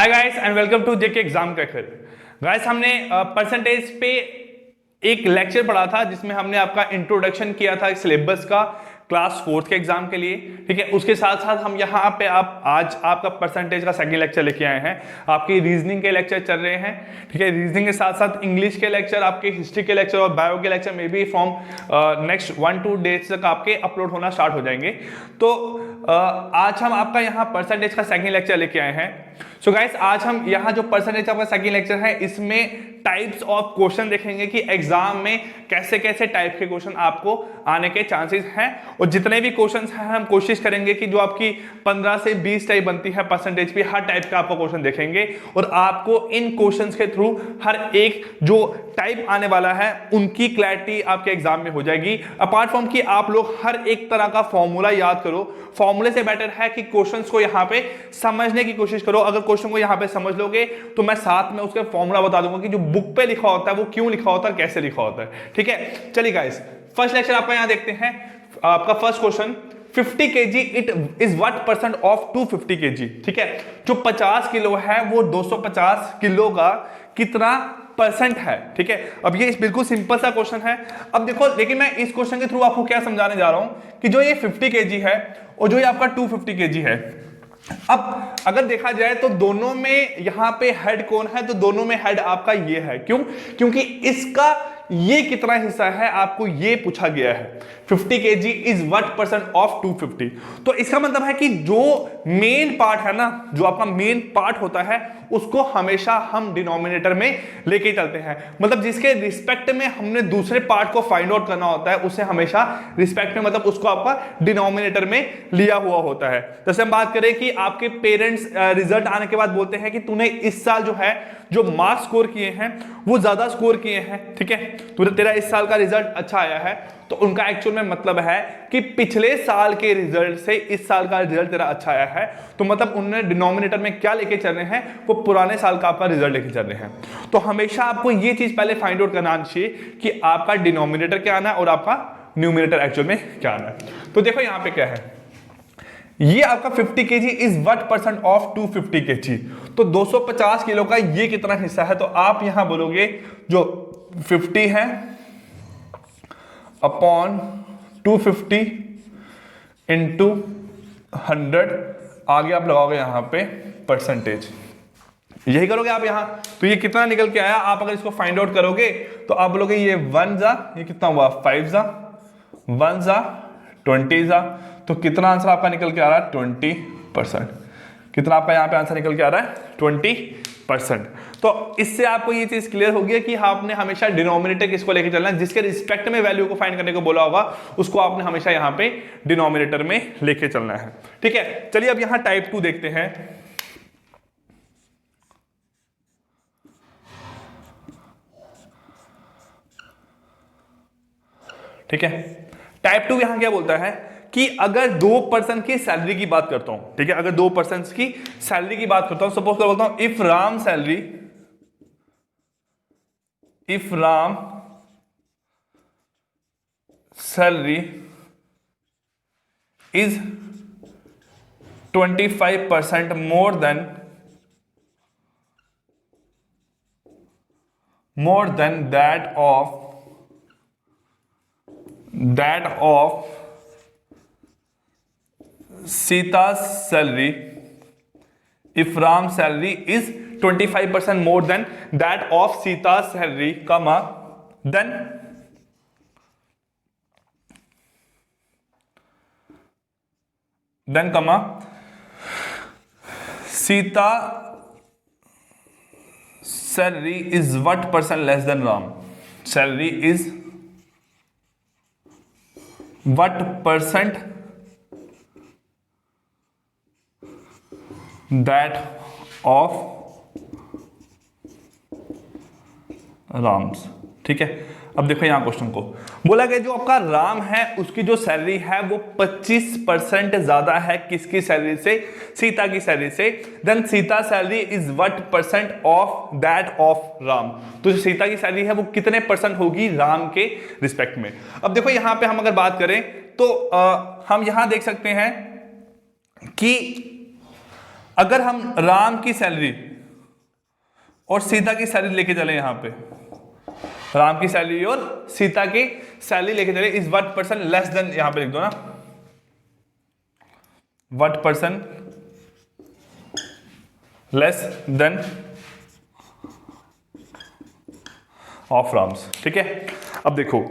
Hi guys and welcome to JK exam cracker. Guys हमने percentage पे एक lecture पढ़ा था जिसमें हमने आपका इंट्रोडक्शन किया था सिलेबस का क्लास 4th के एग्जाम के लिए। ठीक है, उसके साथ साथ हम यहाँ पे आज आपका परसेंटेज का सेकंड लेक्चर लेके आए हैं। आपकी रीजनिंग के लेक्चर चल रहे हैं। ठीक है, रीजनिंग के साथ साथ इंग्लिश के लेक्चर, आपके हिस्ट्री के लेक्चर और बायो के लेक्चर में भी फ्रॉम नेक्स्ट 1-2 डेज तक आपके अपलोड होना स्टार्ट हो जाएंगे। तो आज हम आपका यहाँ परसेंटेज का सेकंड लेक्चर लेके आए हैं। सो गाइस आज हम यहाँ जो परसेंटेज आपका सेकंड लेक्चर है इसमें टाइप्स ऑफ क्वेश्चन देखेंगे कि एग्जाम में कैसे कैसे टाइप के क्वेश्चन आपको आने के चांसेस हैं, और जितने भी क्वेश्चंस हैं हम कोशिश करेंगे कि जो आपकी 15 से 20 टाइप बनती है परसेंटेज पे, हर टाइप का आपको क्वेश्चन देखेंगे और आपको इन क्वेश्चंस के थ्रू हर एक जो टाइप आने वाला है उनकी क्लैरिटी आपके एग्जाम में हो जाएगी। अपार्ट फ्रॉम कि आप लोग हर एक तरह का फॉर्मूला याद करो, फॉर्मूले से बेटर है कि क्वेश्चंस को यहाँ पे समझने की कोशिश करो। अगर क्वेश्चन को यहाँ पे समझ लोगे तो मैं साथ में उसका फॉर्मूला बता दूंगा कि जो बुक पे लिखा होता है वो क्यों लिखा होता है, कैसे लिखा होता है। ठीक है, चलिए गाइस फर्स्ट लेक्चर आपका यहाँ देखते हैं। आपका first question 50 kg it is what percent of 250 kg। ठीक है, जो 50 किलो है वो 250 किलो का कितना परसेंट है। ठीक है, अब ये बिल्कुल सिंपल सा क्वेश्चन है। अब देखो, लेकिन मैं इस क्वेश्चन के थ्रू आपको क्या समझाने जा रहा हूं कि जो ये 50 kg है और जो ये आपका 250 kg है, अब अगर देखा जाए तो दोनों में यहां पे हेड कौन है, तो दोनों में हेड आपका ये है। क्यों? क्योंकि इसका ये कितना हिस्सा है आपको ये पूछा गया है। 50 kg is what percent of 250। तो इसका मतलब है कि जो मेन पार्ट है ना, जो आपका मेन पार्ट होता है उसको हमेशा हम डिनोमिनेटर में लेके चलते हैं। मतलब जिसके रिस्पेक्ट में हमने दूसरे पार्ट को फाइंड आउट करना होता है उसे हमेशा रिस्पेक्ट में, मतलब उसको आपका डिनोमिनेटर में लिया हुआ होता है। जैसे हम बात करें कि आपके पेरेंट्स रिजल्ट आने के बाद बोलते हैं कि तूने इस साल जो है जो मार्क्स स्कोर किए हैं वो ज्यादा स्कोर किए हैं। ठीक है, तेरा इस साल का रिजल्ट अच्छा आया है, तो उनका एक्चुअल में मतलब है कि पिछले साल के रिजल्ट से इस साल का रिजल्ट तेरा अच्छा आया है। तो मतलब उन्होंने डिनोमिनेटर में क्या लेके चल रहे हैं, वो पुराने साल का आपका रिजल्ट लेके चल रहे हैं। तो हमेशा आपको ये चीज पहले फाइंड आउट करना चाहिए कि आपका डिनोमिनेटर क्या आना है और आपका न्यूमिनेटर एक्चुअल में क्या आना है। तो देखो यहाँ पे क्या है, ये आपका 50 kg is what percent of 250 kg। तो 250 किलो का ये कितना हिस्सा है, तो आप यहां बोलोगे जो 50 है अपॉन 250 इंटू 100, आगे आप लगाओगे यहां पे परसेंटेज। यही करोगे आप यहां, तो ये कितना निकल के आया, आप अगर इसको फाइंड आउट करोगे तो आप बोलोगे ये 1 जा, ये कितना हुआ 5 जा, 1 जा 20 जा, तो कितना आंसर आपका निकल के आ रहा है 20%। कितना आपका यहां पे आंसर निकल के आ रहा है 20%। तो इससे आपको ये चीज क्लियर हो गया कि आपने हमेशा डिनोमिनेटर किसको लेके चलना है, जिसके रिस्पेक्ट में वैल्यू को फाइंड करने को बोला होगा उसको आपने हमेशा यहां पे डिनोमिनेटर में लेके चलना है। ठीक है, चलिए अब यहां टाइप 2 देखते हैं। ठीक है, टाइप 2 यहां क्या बोलता है कि अगर 2 पर्सन की सैलरी की बात करता हूं। ठीक है, अगर 2 पर्सन की सैलरी की बात करता हूं, सपोज कर बोलता हूं if Ram salary is 25% more than that of Sita's salary, if Ram's salary is 25% more than that of Sita's salary, comma, then comma Sita salary is what percent less than Ram? Salary is what percent that of Ram's. ठीक है, अब देखो यहां question को बोला गया जो आपका राम है उसकी जो सैलरी है वो 25% ज्यादा है किसकी सैलरी से, सीता की सैलरी से। Then Sita salary is what percent of that of Ram, तो जो सीता की सैलरी है वो कितने परसेंट होगी राम के रिस्पेक्ट में। अब देखो यहां पे हम अगर बात करें तो हम यहां देख सकते हैं कि अगर हम राम की सैलरी और सीता की सैलरी लेके चले यहां पे, राम की सैलरी और सीता की सैलरी लेके चले, is what person less than, यहां पे लिख दो ना, what person less than of Ram's. ठीक है, अब देखो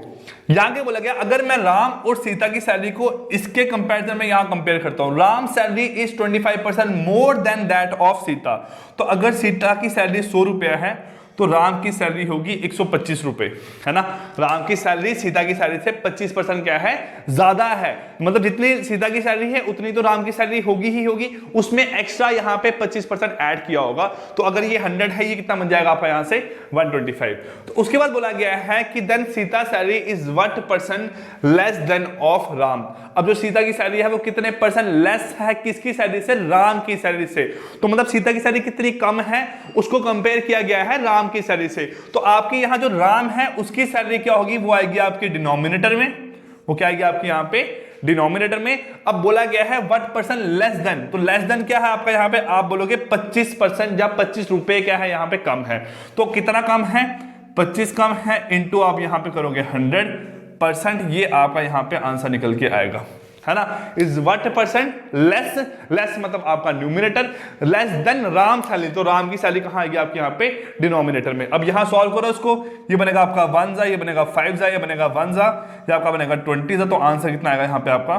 यहां के बोला गया अगर मैं राम और सीता की सैलरी को इसके कंपैरिजन में यहां कंपेयर करता हूं, Ram salary is 25% more than that of Sita, तो अगर सीता की सैलरी 100 रुपया है तो राम की सैलरी होगी 125 रुपए, है ना। राम की सैलरी सीता की सैलरी से 25% क्या है, ज्यादा है, मतलब जितनी सीता की सैलरी है उतनी तो राम की सैलरी होगी ही होगी, उसमें एक्स्ट्रा यहां पे 25% ऐड किया होगा, तो अगर ये 100 है, ये कितना बन जाएगा आपका यहां से 125। तो उसके बाद बोला गया है कि then Sita salary is what percent less than of Ram. अब जो सीता की सैलरी है वो कितने परसेंट लेस है, किसकी सैलरी से, राम की सैलरी से। तो मतलब सीता की सैलरी कितनी कम है, उसको कंपेयर किया गया है राम की सैलरी से। तो आपकी यहां जो राम है उसकी सैलरी क्या होगी, वो आएगी आपकी डिनोमिनेटर में, वो क्या आएगी आपकी यहां पे डिनोमिनेटर में। अब बोला गया है व्हाट परसेंट लेस देन, तो लेस देन क्या है आपका यहां पे, आप बोलोगे 25% या 25 रुपए क्या है यहां पे कम है। तो कितना कम है, 25 कम है, इंटू आप यहां पे करोगे 100%, ये आपका यहां पे आंसर निकल के आएगा, है ना। Is what percent less, less मतलब आपका numerator, less than Ram salary, तो राम की सैलरी कहां आएगी आपके यहां पे डिनोमिनेटर में। अब यहां सॉल्व करो इसको, ये बनेगा आपका 1 जा, ये बनेगा 5 जा, ये बनेगा 1 जा, ये आपका बनेगा 20 जा, तो आंसर कितना आएगा यहां पे आपका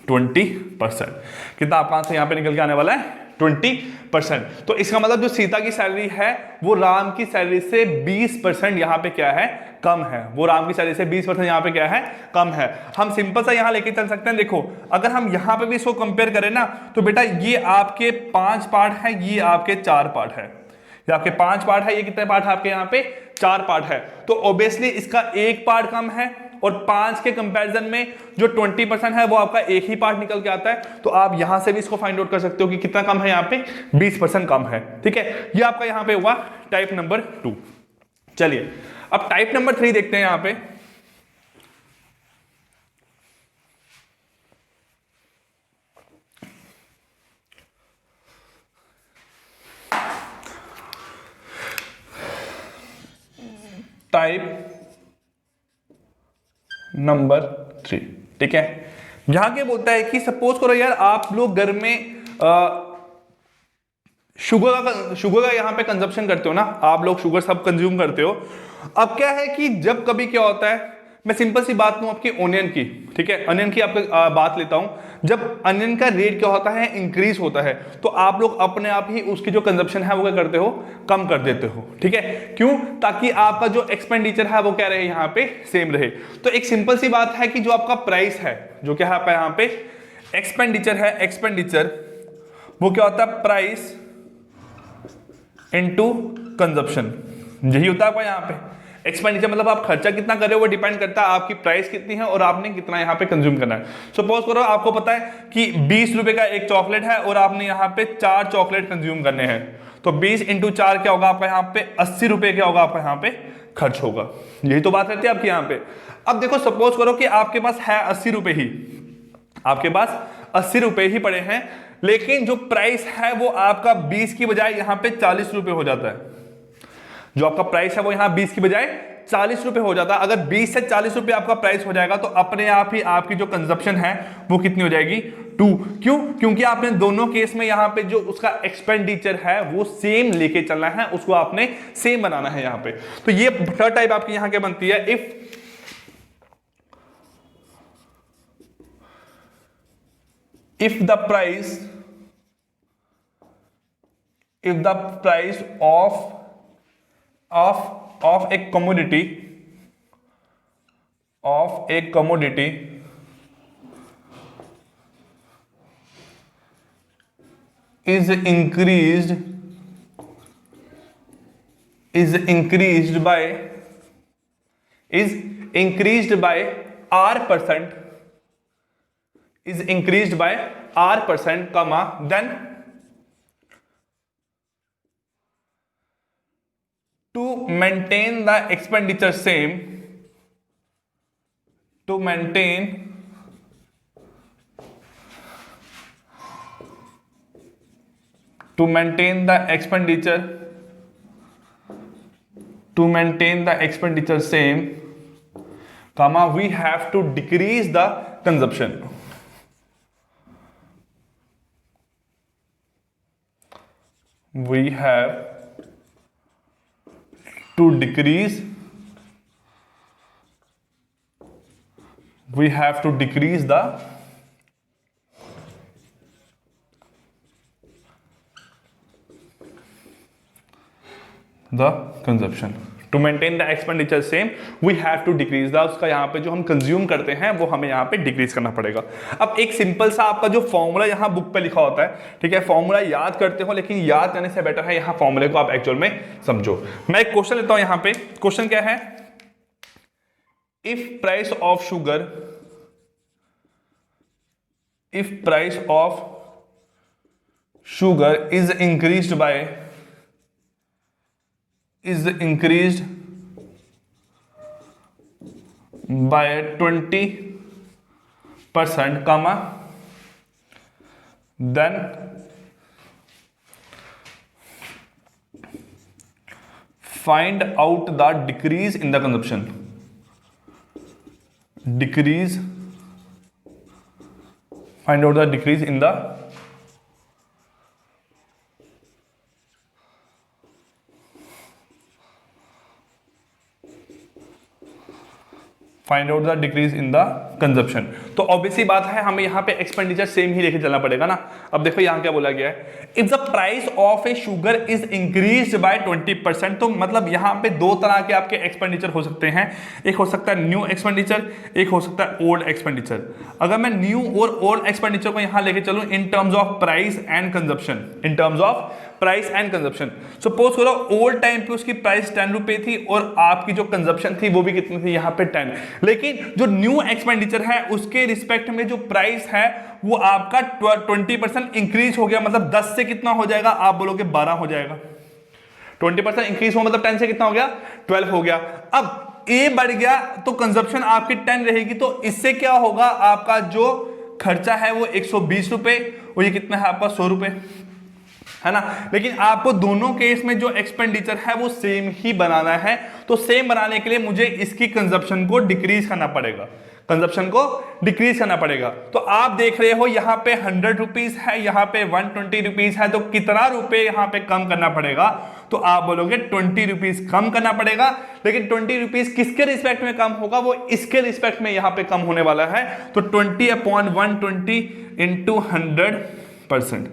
20%। कितना आपका आंसर यहां पे निकल के आने वाला है 20%। तो इसका मतलब जो सीता की सैलरी है वो राम की सैलरी से 20% यहां पे क्या है, कम है, वो राम की सैलरी से 20% यहां पे क्या है, कम है। हम सिंपल सा यहां लेके चल सकते हैं, देखो अगर हम यहां पे भी इसको कंपेयर करें ना, तो बेटा ये आपके 5 पार्ट है, ये आपके 4 पार्ट है, ये आपके 5 पार्ट है, ये कितने पार्ट है आपके यहाँ पे 4 पार्ट है, तो ऑब्वियसली इसका एक पार्ट कम है, और 5 के कंपैरिजन में जो 20% है वो आपका एक ही पार्ट निकल के आता है। तो आप यहां से भी इसको फाइंड आउट कर सकते हो कि कितना कम है, यहाँ पे 20% कम है। ठीक है, ये आपका यहां पे हुआ टाइप नंबर 2। चलिए अब टाइप नंबर 3 देखते हैं यहां पे। टाइप नंबर 3, ठीक है, यहां के बोलता है कि सपोज करो यार आप लोग घर में शुगर का यहां पे कंजप्शन करते हो ना, आप लोग शुगर सब कंज्यूम करते हो। अब क्या है कि जब कभी क्या होता है, मैं सिंपल सी बात लूं आपकी ओनियन की, ठीक है, अनियन की आपको बात लेता हूं। जब अनियन का रेट क्या होता है, इंक्रीज होता है, तो आप लोग अपने आप ही उसकी जो कंजप्शन है वो क्या करते हो, कम कर देते हो। ठीक है, क्यों, ताकि आपका जो एक्सपेंडिचर है वो क्या रहे, यहाँ पे सेम रहे। तो एक सिंपल सी बात है कि जो आपका प्राइस है, जो क्या है आपका यहाँ पे एक्सपेंडिचर है, एक्सपेंडिचर वो क्या होता है, प्राइस इनटू कंजप्शन, यही होता है आपका यहाँ पे एक्सपेंडिचर। मतलब आप खर्चा कितना कर रहे हो वो डिपेंड करता है आपकी प्राइस कितनी है और आपने कितना यहाँ पे कंज्यूम करना है। सपोज करो आपको पता है कि 20 रुपए का एक चॉकलेट है और आपने यहाँ पे 4 चॉकलेट कंज्यूम करने हैं, तो 20 इंटू 4 क्या होगा आपका यहाँ पे 80 रुपए क्या होगा आपका यहाँ पे खर्च होगा। यही तो बात रहती है आपकी यहाँ पे। अब देखो सपोज करो कि आपके पास है 80 रुपए ही, आपके पास 80 रुपए ही पड़े हैं, लेकिन जो प्राइस है वो आपका 20 की बजाय यहाँ पे 40 रुपए हो जाता है। जो आपका प्राइस है वो यहां 20 की बजाय 40 रुपए हो जाता है। अगर 20 से 40 रुपए आपका प्राइस हो जाएगा तो अपने आप ही आपकी जो कंजप्शन है वो कितनी हो जाएगी, 2। क्यों, क्योंकि आपने दोनों केस में यहां पे जो उसका एक्सपेंडिचर है वो सेम लेके चलना है, उसको आपने सेम बनाना है यहां पे। तो ये थर्ड टाइप आपकी यहां क्या बनती है, if the price of a commodity is increased by R%, comma, then to maintain the expenditure same, to maintain the expenditure to maintain the expenditure same, comma, we have to decrease the consumption. We have to decrease the consumption. To maintain the expenditure same, we have to decrease the, उसका यहाँ पे जो हम consume करते हैं वो हमें यहाँ पे डिक्रीज करना पड़ेगा. अब एक सिंपल सा आपका जो फॉर्मूला यहाँ बुक पे लिखा होता है, ठीक है, फॉर्मूला याद करते हो, लेकिन याद करने से बेटर है यहाँ फॉर्मूले को आप एक्चुअल में समझो. मैं एक क्वेश्चन लेता हूँ यहाँ पे. क्वेश्चन क्या है? If price of sugar is increased by 20%, comma, then find out the decrease in the consumption. Find out the decrease in the consumption. तो ऑब्वियसली बात है हमें यहाँ पे एक्सपेंडिचर सेम ही लेके चलना पड़ेगा ना. अब देखो यहाँ क्या बोला गया है, if the price of A sugar is increased by 20%. तो मतलब यहाँ पे दो तरह के आपके एक्सपेंडिचर हो सकते हैं. एक हो सकता है न्यू एक्सपेंडिचर, एक हो सकता है ओल्ड एक्सपेंडिचर. अगर मैं न्यू और ओल्ड एक्सपेंडिचर को यहाँ लेके चलूँ in terms of price and consumption, suppose करो ओल्ड टाइम पे उसकी प्राइस 10 रुपए थी और आपकी जो कंजप्शन थी वो भी कितनी थी यहाँ पे 10. लेकिन जो न्यू एक्सपेंडिचर है उसके रिस्पेक्ट में जो प्राइस है वो आपका 20% इंक्रीज हो गया. मतलब 10 से कितना हो जाएगा? आप बोलोगे 12 हो जाएगा. 20% इंक्रीज हो मतलब 10 से कितना हो गया? 12 हो गया. अब ए बढ़ गया तो कंजप्शन आपकी 10 रहेगी. तो इससे क्या होगा? आपका जो खर्चा है वो 120 रुपए और ये कितना है आपका 100 रुपए, है ना. लेकिन आपको दोनों केस में जो एक्सपेंडिचर है वो सेम ही बनाना है. तो सेम बनाने के लिए मुझे इसकी कंजप्शन को डिक्रीज करना पड़ेगा. तो आप देख रहे हो यहाँ पे 100 रुपीज है, यहाँ पे 120 रुपीज है. तो कितना रुपए यहाँ पे कम करना पड़ेगा? तो आप बोलोगे 20 रुपीज कम करना पड़ेगा. लेकिन 20 रुपीज किसके रिस्पेक्ट में कम होगा? वो इसके रिस्पेक्ट में यहाँ पे कम होने वाला है. तो 20/120 इंटू 100%,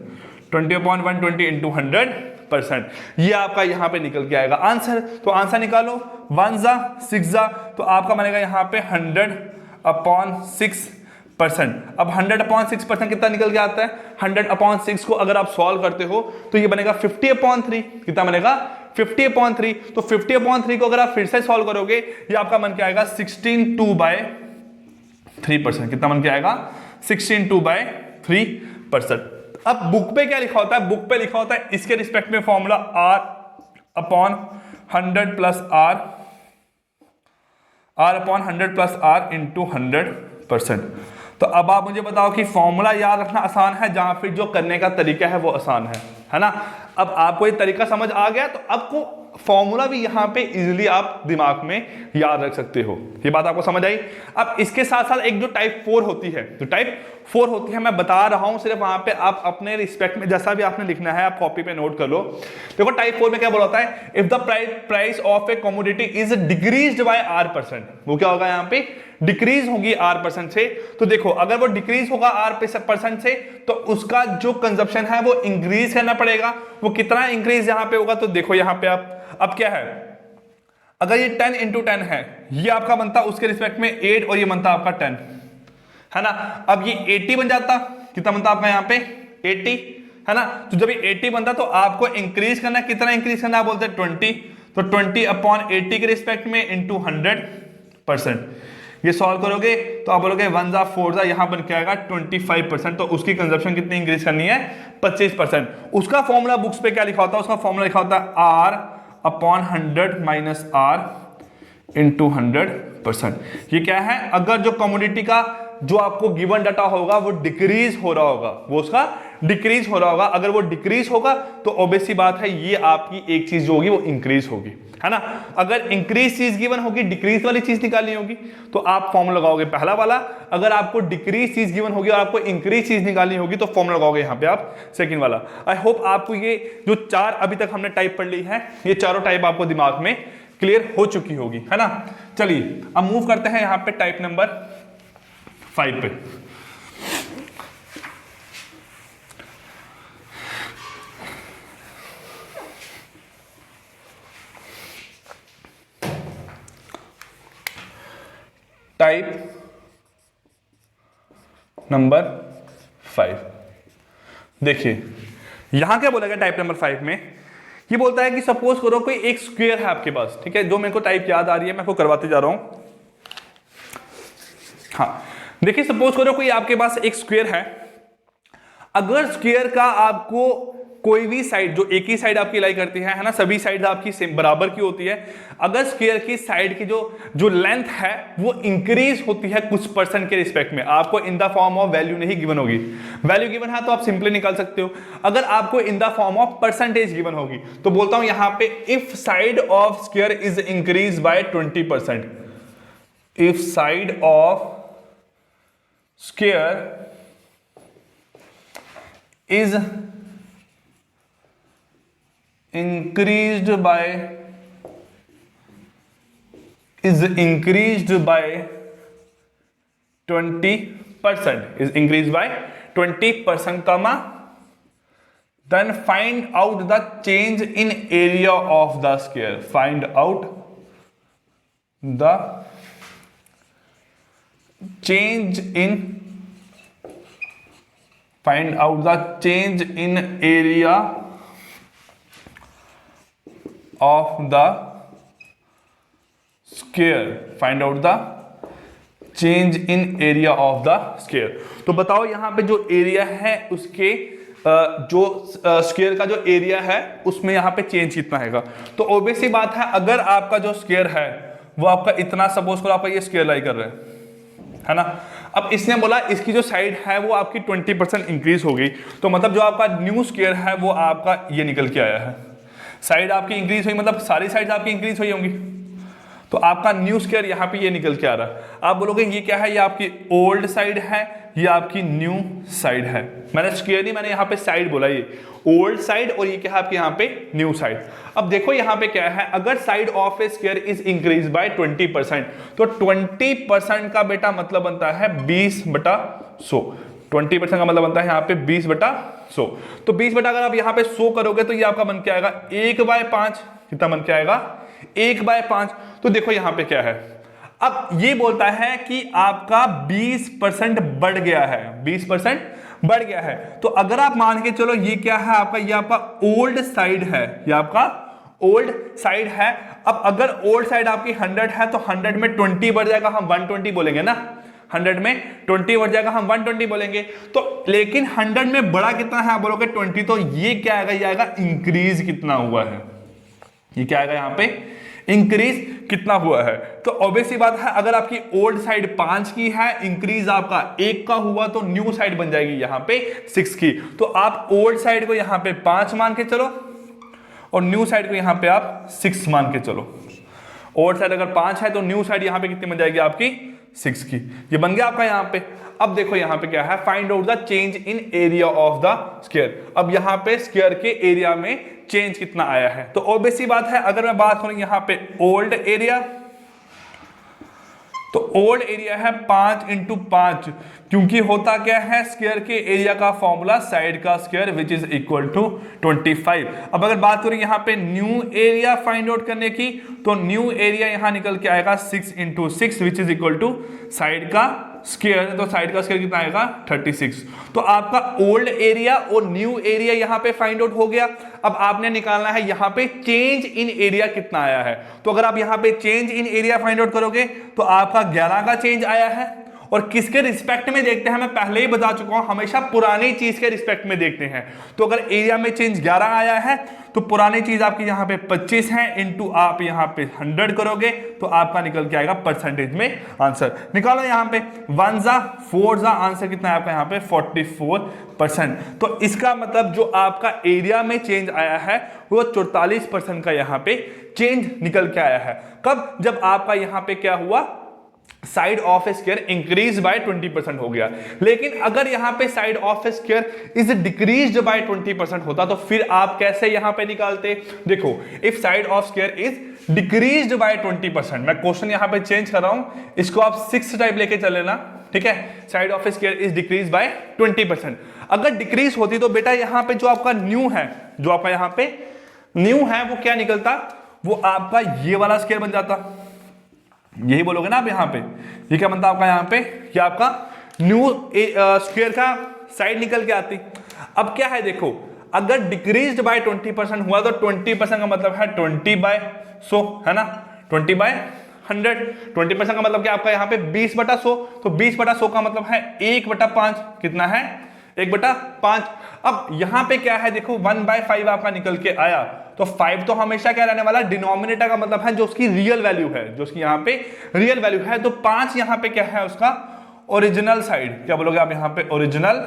20/120 इंटू 100%. ये आपका यहाँ पे निकल के आएगा आंसर. तो आंसर निकालो, 1 जा 6 जा, तो आपका बनेगा यहाँ पे 100/6%. अब 100/6% कितना निकल के आता है? 100/6 को अगर आप सॉल्व करते हो तो ये बनेगा 50/3. कितना बनेगा? 50/3. तो 50/3 को अगर आप फिर से सॉल्व करोगे ये आपका बन के आएगा 16/2/3%. कितना बन के आएगा? 16/2/3%. अब बुक पे क्या लिखा होता है? बुक पे लिखा होता है इसके रिस्पेक्ट में formula R/100 plus R/100 plus R into 100%. तो अब आप मुझे बताओ कि फॉर्मूला याद रखना आसान है जहां फिर जो करने का तरीका है वो आसान है ना. अब आपको ये तरीका समझ आ गया तो आपको फॉर्मूला भी यहां पे इजीली आप दिमाग में याद रख सकते हो. ये बात आपको समझ आई. अब इसके साथ साथ एक जो टाइप 4 होती है, मैं बता रहा हूं सिर्फ वहां पे आप अपने रिस्पेक्ट में जैसा भी आपने लिखना है आप कॉपी पे नोट कर लो. देखो टाइप 4 में क्या बोला होता है? If the price of A commodity is decreased bye R%. वो क्या होगा? यहाँ पे डिक्रीज होगी R% से. तो देखो अगर वो डिक्रीज होगा R% से तो उसका जो कंजप्शन है वो इंक्रीज करना पड़ेगा. वो कितना इंक्रीज यहाँ पे होगा? तो देखो यहाँ पे आप अब क्या है, अगर ये 10 इंटू 10 है, ये आपका बनता उसके रिस्पेक्ट में 8 और ये बनता आपका 10, है ना. अब ये 80 बन जाता. कितना बनता आपका यहाँ पे? 80, है ना. तो जब ये 80 बनता तो आपको इंक्रीज करना, कितना इंक्रीज करना? आप बोलते हैं 20. तो 20/80 के रिस्पेक्ट में इंटू 100%. ये सॉल्व करोगे तो आप बोलोगे 1 जा 4 जा, यहां बन के आएगा 25%. तो उसकी कंजप्शन कितनी इंक्रीज करनी है? 25%. उसका फॉर्मूला बुक्स पे क्या लिखा होता है? उसका फॉर्मूला लिखा होता है R/100 माइनस R इंटू 100%. ये क्या है? अगर जो कमोडिटी का जो आपको गिवन डाटा होगा वो डिक्रीज हो रहा होगा, वो उसका डिक्रीज हो रहा होगा। अगर वो डिक्रीज होगा तो ऑब्वियस सी बात है ये आपकी एक चीज जो होगी वो इंक्रीज होगी, है ना। अगर इंक्रीज चीज गिवन होगी, डिक्रीज वाली चीज निकालनी होगी तो आप फॉर्मूला लगाओगे पहला वाला। अगर आपको डिक्रीज चीज गिवन होगी और आपको इंक्रीज चीज निकालनी होगी तो फॉर्मूला लगाओगे यहाँ पे आप सेकंड वाला। आई होप आपको ये जो चार अभी तक हमने टाइप पढ़ ली है, ये चारों टाइप आपको दिमाग में क्लियर हो चुकी होगी, है ना। चलिए अब मूव करते हैं यहाँ पे टाइप नंबर 5 पे। टाइप नंबर 5, देखिए यहां क्या बोला गया टाइप नंबर 5 में। ये बोलता है कि सपोज करो कोई एक स्क्वायर है आपके पास, ठीक है, जो मेरे को टाइप याद आ रही है मैं आपको करवाते जा रहा हूं। हाँ देखिए, सपोज करो कोई आपके पास एक स्क्वायर है। अगर स्क्वायर का आपको कोई भी साइड, जो एक ही साइड आपकी लाई करती है ना, सभी साइड आपकी सेम बराबर की होती है। अगर स्क्वायर की साइड की जो लेंथ है वो इंक्रीज होती है कुछ परसेंट के रिस्पेक्ट में, आपको in the form of value नहीं गिवन होगी, वैल्यू गिवन है तो आप सिंपली निकाल सकते हो। अगर आपको in the form of percentage given होगी तो बोलता हूं यहां पे if side of square is increase by 20%, if side of square is increased by 20%, is increased by 20%, comma, then find out the change in area of the square, find out the change in area of the square, find out the change in area of the square। तो बताओ यहां पे जो area है उसके जो square का जो एरिया है उसमें यहां पे चेंज कितना है। तो ऑब्वियस सी बात है, अगर आपका जो स्क्वायर है वो आपका इतना, सपोज करो आपका ये स्क्वायर लाई कर रहे हैं, है ना। अब इसने बोला इसकी जो साइड है वो आपकी 20% इंक्रीज हो गई, तो मतलब जो आपका न्यू स्क्वायर है वो आपका ये निकल के आया है। साइड आपकी इंक्रीज हुई मतलब सारी साइड आपकी इंक्रीज हुई होंगी, तो आपका न्यू स्क्वायर यहाँ पे ये निकल के आ रहा है। आप बोलोगे ये क्या है, ये आपकी ओल्ड साइड है, ये आपकी न्यू साइड है। मैंने स्क्वायर नहीं, मैंने यहाँ पे साइड बोला, ये ओल्ड साइड और ये क्या है आपके यहाँ पे न्यू साइड। अब देखो यहाँ पे क्या है, अगर side of A square is increase by 20%, तो 20% का बेटा मतलब बनता है 20/100। 20% का मतलब बनता है यहाँ पे 20/100। तो 20 अगर आप यहाँ पे 100 करोगे तो ये आपका बन के आएगा 1/5। कितना बन के आएगा? 1/5। तो देखो यहाँ पे क्या है, अब ये बोलता है कि आपका 20% बढ़ गया है, 20% बढ़ गया है। तो अगर आप मान के चलो ये क्या है आपका, ये आपका ओल्ड साइड है, ये आपका ओल्ड साइड है। अब अगर ओल्ड साइड आपकी 100 है तो 100 में 20 बढ़ जाएगा, हम 120 बोलेंगे ना। 100 में 20 बढ़ जाएगा, हम 120 बोलेंगे। तो लेकिन 100 में बड़ा कितना है आप बोलोगे 20, तो ये क्या आएगा, ये आएगा इंक्रीज कितना हुआ है। ये क्या आएगा यहाँ पे, इंक्रीज कितना हुआ है। तो ऑब्वियस सी बात है, अगर आपकी ओल्ड साइड 5 की है, इंक्रीज आपका 1 का हुआ, तो न्यू साइड बन जाएगी यहाँ पे 6 की। तो आप ओल्ड साइड को यहाँ पे 5 मान के चलो और न्यू साइड को यहाँ पे आप 6 मान के चलो। ओल्ड साइड अगर 5 है तो न्यू साइड यहाँ पे कितनी बन जाएगी आपकी 6 की। ये बन गया आपका यहाँ पे। अब देखो यहाँ पे क्या है, find out the change in area of the square. अब यहाँ पे स्क्वायर के एरिया में चेंज कितना आया है। तो ऑब्वियस सी बात है, अगर मैं बात करूं यहाँ पे ओल्ड एरिया, तो ओल्ड एरिया है 5 × 5, क्योंकि होता क्या है, स्क्वायर के एरिया का फॉर्मूला साइड का square which is equal to 25। अब अगर बात करें यहाँ पे न्यू एरिया फाइंड आउट करने की, तो न्यू एरिया यहाँ निकल के आएगा 6 × 6 which is equal to side का स्क्वायर। तो साइड का स्क्वायर कितना आएगा 36। तो आपका ओल्ड एरिया और न्यू एरिया यहाँ पे फाइंड आउट हो गया। अब आपने निकालना है यहाँ पे चेंज इन एरिया कितना आया है। तो अगर आप यहाँ पे change in area find out करोगे तो आपका 11 का चेंज आया है, और किसके रिस्पेक्ट में देखते हैं, मैं पहले ही बता चुका हूं, हमेशा पुरानी चीज के रिस्पेक्ट में देखते हैं। तो अगर एरिया में चेंज 11 आया है तो पुरानी चीज आपकी यहाँ पे 25 है, इंटू आप यहाँ पे 100 करोगे तो आपका निकल के आएगा परसेंटेज में आंसर। निकालो यहाँ पे 1 जा 4 जा, आंसर कितना है आपका यहाँ पे 44%। तो इसका मतलब जो आपका एरिया में चेंज आया है वो 44% का यहाँ पे चेंज निकल के आया है। कब? जब आपका यहाँ पे क्या हुआ, side of square increase by 20% हो गया। लेकिन अगर यहां पे side of square is decreased bye 20% होता तो फिर आप कैसे यहां पे निकालते? देखो, if side of square is decreased bye 20%, मैं क्वेश्चन यहां पे चेंज कर रहा हूं, इसको आप 6 टाइप लेके चल लेना, ठीक है। Side of square is decrease by 20%। अगर डिक्रीज होती तो बेटा यहां पे जो आपका न्यू है, जो आपका यहां पे न्यू है वो क्या निकलता, वो आपका ये वाला स्क्वायर बन जाता। यही बोलोगे ना आप यहाँ पे, ये क्या बनता आपका यहाँ पे, ये आपका न्यू स्क्वायर का साइड निकल के आती। अब क्या है देखो, अगर डिक्रीज्ड बाय 20% हुआ तो 20% का मतलब है 20/100, है ना, 20/100। 20% का मतलब क्या आपका यहाँ पे 20/100, तो 20/100 का मतलब है 1/5, कितना है 1/5। अब यहां पे क्या है देखो 1/5 आपका निकल के आया, तो 5 तो हमेशा क्या रहने वाला, डिनोमिनेटर का मतलब है जो उसकी रियल वैल्यू है, जो उसकी यहां पे रियल वैल्यू है। तो 5 यहां पे क्या है उसका ओरिजिनल साइड, क्या बोलोगे आप यहां पे ओरिजिनल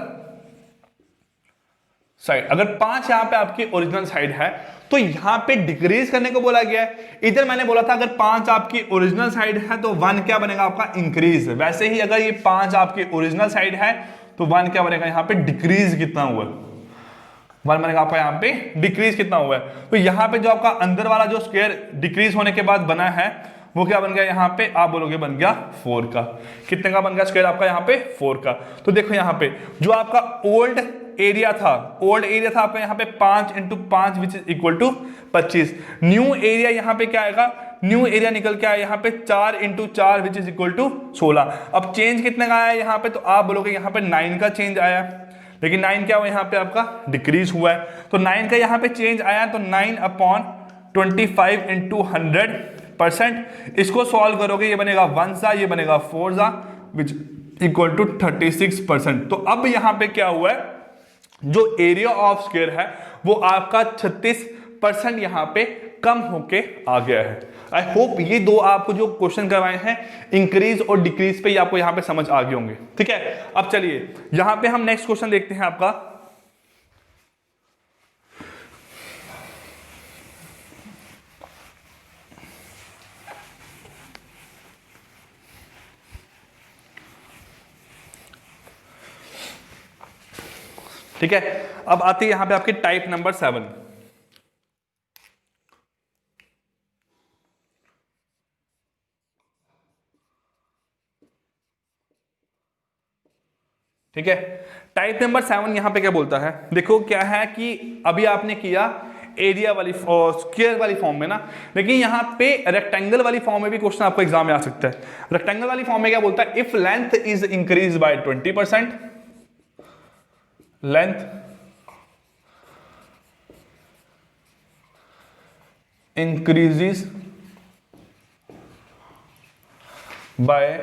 साइड। अगर 5 यहां पे आपकी ओरिजिनल साइड है तो यहां पे डिक्रीज करने को बोला गया है। इधर मैंने बोला था अगर 5 आपकी ओरिजिनल साइड है तो 1 क्या बनेगा आपका इंक्रीज। वैसे ही अगर ये 5 आपकी ओरिजिनल साइड है तो 1 क्या बनेगा यहाँ पे डिक्रीज कितना हुआ, 1 बनेगा आपका यहाँ पे डिक्रीज कितना हुआ है। तो यहाँ पे जो आपका अंदर वाला जो स्क्वायर डिक्रीज होने के बाद बना है वो क्या बन गया यहाँ पे, आप बोलोगे बन गया 4 का। कितने का बन गया स्क्वायर आपका यहाँ पे 4 का। तो देखो यहाँ पे जो आपका ओल्ड एरिया था आपका यहाँ पे 5 × 5 which is equal to 25। New area यहाँ पे क्या आएगा, न्यू एरिया निकल के आया यहाँ पे 4 × 4 विच इज इक्वल टू 16। अब चेंज कितने का आया यहाँ पे, तो आप बोलोगे यहाँ पे 9 का चेंज आया, लेकिन 9 क्या हुआ यहाँ पे आपका डिक्रीज हुआ है। तो 9 का यहाँ पे चेंज आया, तो 9/25 × 100%। इसको सॉल्व करोगे ये बनेगा 1 सा, ये बनेगा 4 सा, विच इक्वल टू 36%। तो अब यहाँ पे क्या हुआ है, जो एरिया ऑफ स्क्वायर है वो आपका 36% यहाँ पे कम होके आ गया है। आई होप ये दो आपको जो क्वेश्चन करवाए हैं इंक्रीज और डिक्रीज पे, ये आपको यहाँ पे समझ आ गए होंगे, ठीक है। अब चलिए यहाँ पे हम नेक्स्ट क्वेश्चन देखते हैं आपका। ठीक है, अब आती है यहां पे आपकी टाइप नंबर 7। ठीक है, टाइप नंबर 7 यहां पे क्या बोलता है, देखो क्या है कि अभी आपने किया एरिया वाली स्क्वायर वाली फॉर्म में ना, लेकिन यहां पे रेक्टेंगल वाली फॉर्म में भी क्वेश्चन आपको एग्जाम में आ सकता है। रेक्टेंगल वाली फॉर्म में क्या बोलता है, if length is increase by 20%, length increases by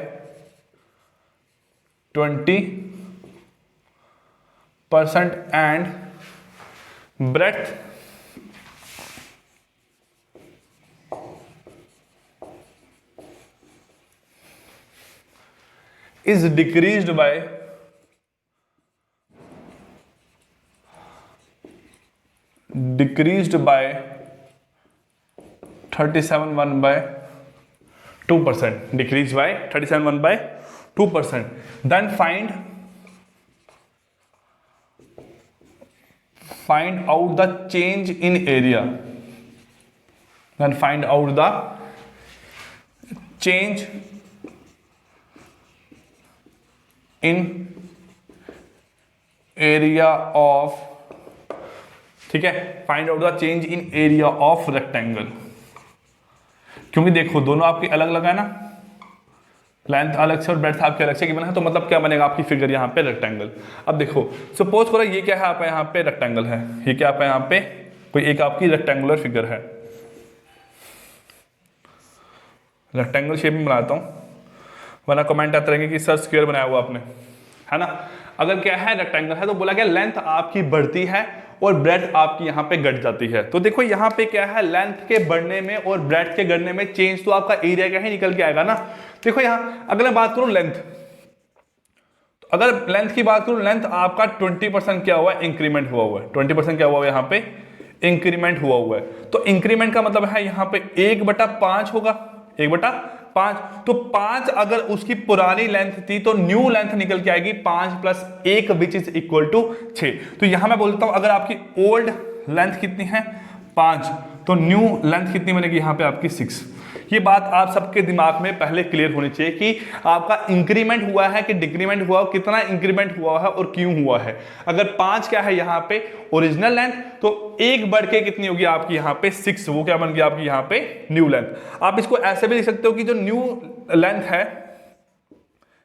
20% and breadth is decreased by 37.1/2%, decrease by 37.1/2%. Then find out the change in area. Then find out the change in area of, ठीक है, find out the change in area of rectangle. क्योंकि देखो दोनों आपकी अलग अलग है ना, लेंथ अलग से और ब्रेड्थ आपके अलग से गिवन है, तो मतलब क्या बनेगा आपकी फिगर यहाँ पे रेक्टेंगल। अब देखो सपोज करो ये क्या है आपका यहाँ पे रेक्टेंगल है, ये क्या आपका यहाँ पे कोई एक आपकी रेक्टेंगुलर फिगर है, रेक्टेंगल शेप में बनाता हूँ। वरना कमेंट आते रहेंगे कि सर स्क्वायर बनाया हुआ आपने, है ना। अगर क्या है रेक्टेंगल है तो बोला गया लेंथ आपकी बढ़ती है और ब्रेड्थ आपकी यहाँ पे घट जाती है। तो देखो यहाँ पे क्या है, लेंथ के बढ़ने में और ब्रेड्थ के घटने में चेंज तो आपका एरिया का ही निकल के आएगा ना। देखो यहाँ अगर मैं बात करूं लेंथ, तो अगर लेंथ की बात करूं, लेंथ आपका 20% क्या हुआ है, इंक्रीमेंट हुआ है। 20% क्या हुआ है यहाँ पे, इंक्रीमेंट हुआ है। तो इंक्रीमेंट का मतलब है यहाँ पे 1/5 होगा, 1/5। तो 5 अगर उसकी पुरानी लेंथ थी तो न्यू लेंथ निकल के आएगी 5 + 1 विच इज इक्वल टू 6। तो यहां मैं बोलता हूं अगर आपकी ओल्ड लेंथ कितनी है 5, तो न्यू लेंथ कितनी बनेगी यहाँ पे आपकी 6। ये बात आप सबके दिमाग में पहले क्लियर होनी चाहिए कि आपका इंक्रीमेंट हुआ है कि डिक्रीमेंट हुआ, कितना इंक्रीमेंट हुआ है और क्यों हुआ है। अगर 5 क्या है यहाँ पे ओरिजिनल लेंथ, तो 1 बढ़ के कितनी होगी आपकी यहाँ पे 6, वो क्या बन गया आपकी यहाँ पे न्यू लेंथ। आप इसको ऐसे भी लिख सकते हो कि जो न्यू लेंथ है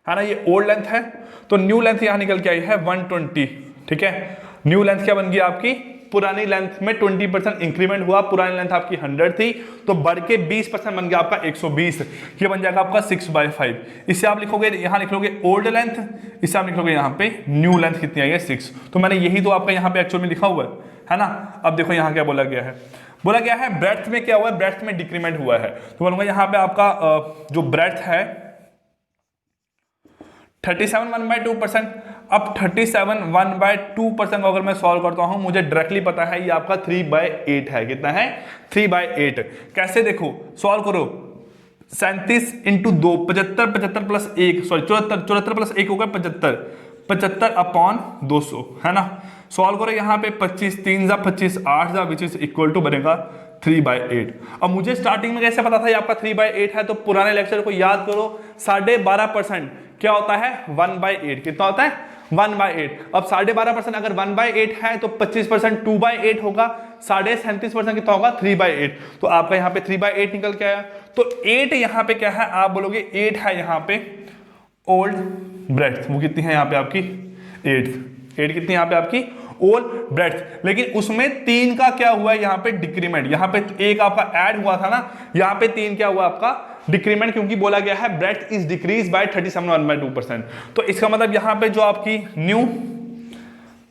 ना, ये ओल्ड लेंथ है, तो न्यू लेंथ यहां निकल के आई है 120, ठीक है। न्यू लेंथ क्या बन गई आपकी, पुरानी लेंथ में 20% इंक्रीमेंट हुआ, पुरानी लेंथ आपकी 100 थी तो बढ़ के 20% बन गया आपका 120, ये बन जाएगा आपका 6/5। इससे आप लिखोगे, यहां लिख लोगे ओल्ड लेंथ, इससे आप लिख लोगे यहाँ पे न्यू लेंथ कितनी आई है 6। तो मैंने यही तो आपका यहाँ पे एक्चुअल में लिखा हुआ है ना। अब देखो यहाँ क्या बोला गया है, बोला गया है ब्रेड्थ में क्या हुआ है, ब्रेड्थ में डिक्रीमेंट हुआ है। तो बोलूंगा यहाँ पे आपका जो ब्रेड्थ है 37 1/2%। अब 37 1/2% अगर मैं सॉल्व करता हूं, मुझे डायरेक्टली पता है ये आपका 3/8 है। कितना है 3/8। कैसे देखो, सॉल्व करो, 37 × 2 75, 75 + 1 सॉरी 74, 74 + 1 होगा 75, 75/200 है ना। सॉल्व करो यहाँ पे 25 3 जा 25 8 जा विच इज इक्वल टू बनेगा 3/8। अब मुझे स्टार्टिंग में कैसे पता था ये आपका 3/8 है, तो पुराने लेक्चर को याद करो, 12.5% क्या होता है 1/8। कितना होता है 1/8। अब 12.5% अगर 1/8 है तो 25% 2/8 होगा, 37.5% कितना होगा 3/8। तो आपका यहाँ पे 3/8 निकल के आया। तो 8 यहाँ पे क्या है, आप बोलोगे 8 है यहाँ पे ओल्ड ब्रेड्थ, वो कितनी है यहाँ पे आपकी 8 कितनी यहाँ पे आपकी ओल्ड ब्रेड्थ। लेकिन उसमें 3 का क्या हुआ है यहाँ पे डिक्रीमेंट, यहाँ पे 1 आपका ऐड हुआ था ना, यहाँ पे 3 क्या हुआ आपका डिक्रीमेंट, क्योंकि बोला गया है ब्रेड्थ इज डिक्रीज बाय 37 1/2%। तो इसका मतलब यहाँ पे जो आपकी न्यू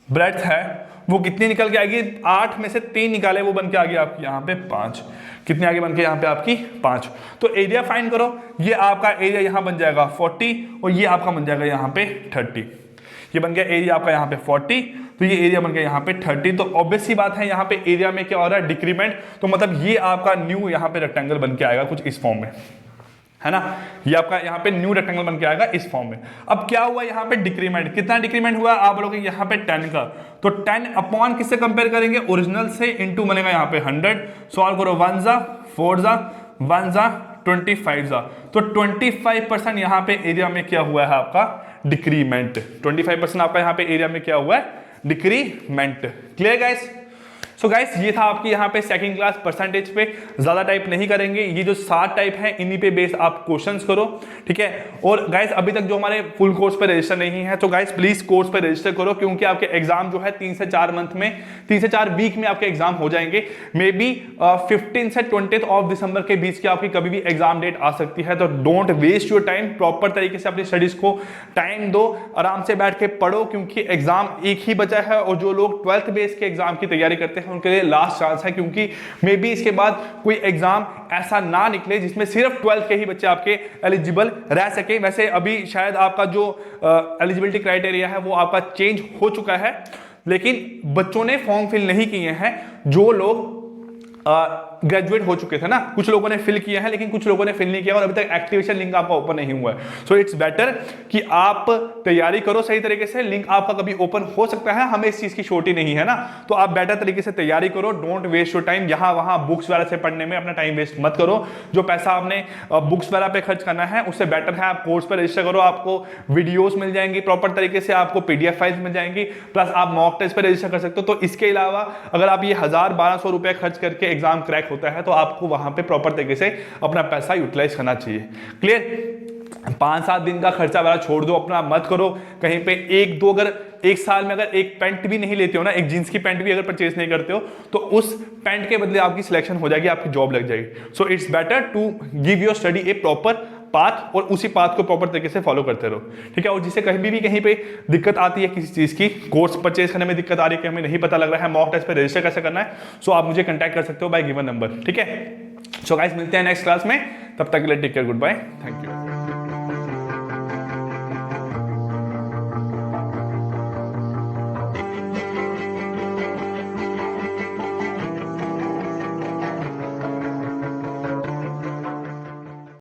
ब्रेड्थ है वो कितनी निकल के आएगी, 8 में से 3 निकाले वो बन के आ गया आपकी यहाँ पे 5। कितने आगे बन के यहाँ पे आपकी 5। तो एरिया फाइंड करो, ये आपका एरिया यहाँ बन जाएगा 40 और ये आपका बन जाएगा यहाँ पे 30। ये बन गया एरिया आपका यहाँ पे 40, तो ये एरिया बन गया यहाँ पे 30। तो ऑब्वियस सी बात है यहाँ पे एरिया में क्या हो रहा है डिक्रीमेंट, तो मतलब ये आपका न्यू यहाँ पे रेक्टेंगल बन के आएगा कुछ इस फॉर्म में, है ना। ये आपका यहाँ पे न्यू रेक्टेंगल बन के आएगा इस फॉर्म में। अब क्या हुआ यहाँ पे डिक्रीमेंट, कितना डिक्रीमेंट हुआ आप बोलोगे यहाँ पे 10 का, तो 10 अपॉन किससे कंपेयर करेंगे ओरिजिनल से, इनटू बनेगा यहाँ पे 100। सॉल्व करो 1 जा 4 जा 1 जा 25 जा, तो 25% यहाँ पे एरिया में क्या हुआ है आपका डिक्रीमेंट। 25% आपका यहाँ पे एरिया में क्या हुआ है decrement. Clear guys. So guys ये था आपकी यहाँ पे सेकंड क्लास परसेंटेज पे, ज्यादा टाइप नहीं करेंगे, ये जो 7 टाइप है इन्हीं पे बेस आप क्वेश्चंस करो, ठीक है। और गाइस अभी तक जो हमारे फुल कोर्स पे रजिस्टर नहीं है तो गाइस प्लीज कोर्स पे रजिस्टर करो, क्योंकि आपके एग्जाम जो है 3 से 4 मंथ में, 3 से 4 वीक में आपके एग्जाम हो जाएंगे। मे बी 15 से 20 ऑफ दिसंबर के बीच की आपकी कभी भी एग्जाम डेट आ सकती है। तो don't waste your time, proper तरीके से अपनी स्टडीज को टाइम दो, आराम से बैठ के पढ़ो, क्योंकि एग्जाम एक ही बचा है और जो लोग 12th बेस के एग्जाम की तैयारी करते हैं उनके लिए लास्ट चांस है, क्योंकि मे बी इसके बाद कोई एग्जाम ऐसा ना निकले जिसमें सिर्फ 12th के ही बच्चे आपके एलिजिबल रह सके। वैसे अभी शायद आपका जो एलिजिबिलिटी क्राइटेरिया है वो आपका चेंज हो चुका है, लेकिन बच्चों ने फॉर्म फिल नहीं किए हैं जो लोग ग्रेजुएट हो चुके थे ना। कुछ लोगों ने फिल किया है लेकिन कुछ लोगों ने फिल नहीं किया और अभी तक एक्टिवेशन लिंक आपका ओपन नहीं हुआ है। सो इट्स बेटर कि आप तैयारी करो सही तरीके से, लिंक आपका कभी ओपन हो सकता है, हमें इस चीज की छोटी नहीं है ना। तो आप बेटर तरीके से तैयारी करो, डोंट वेस्ट योर टाइम, यहाँ वहां बुक्स वगैरह से पढ़ने में अपना टाइम वेस्ट मत करो। जो पैसा आपने बुक्स वगैरह पे खर्च करना है उससे बेटर है आप कोर्स पर रजिस्टर करो, आपको वीडियोस मिल जाएंगी प्रॉपर तरीके से, आपको PDF फाइल्स मिल जाएंगी, प्लस आप मॉक टेस्ट पर रजिस्टर कर सकते हो। तो इसके अलावा अगर आप ये 1000-1200 रुपए खर्च करके एग्जाम क्रैक होता है तो आपको वहां पे प्रॉपर तरीके से अपना पैसा यूटिलाइज करना चाहिए। क्लियर। 5-7 दिन का खर्चा वाला छोड़ दो, अपना मत करो कहीं पे 1-2, अगर एक साल में अगर एक पैंट भी नहीं लेते हो ना, एक जींस की पैंट भी अगर परचेज नहीं करते हो तो उस पैंट के बदले आपकी सिलेक्शन हो जाएगी, आपकी जॉब लग जाएगी। So it's better to give your study a proper path और उसी पाथ को प्रॉपर तरीके से फॉलो करते रहो, ठीक है। और जिसे कहीं भी कहीं पे दिक्कत आती है किसी चीज की, कोर्स परचेज करने में दिक्कत आ रही है कि हमें नहीं पता लग रहा है मॉक टेस्ट पे रजिस्टर कैसे करना है, सो आप मुझे कंटेक्ट कर सकते हो बाय गिवन नंबर, ठीक है। सो गाइस मिलते हैं नेक्स्ट क्लास में, तब तक के लिए take care, good bye, thank you.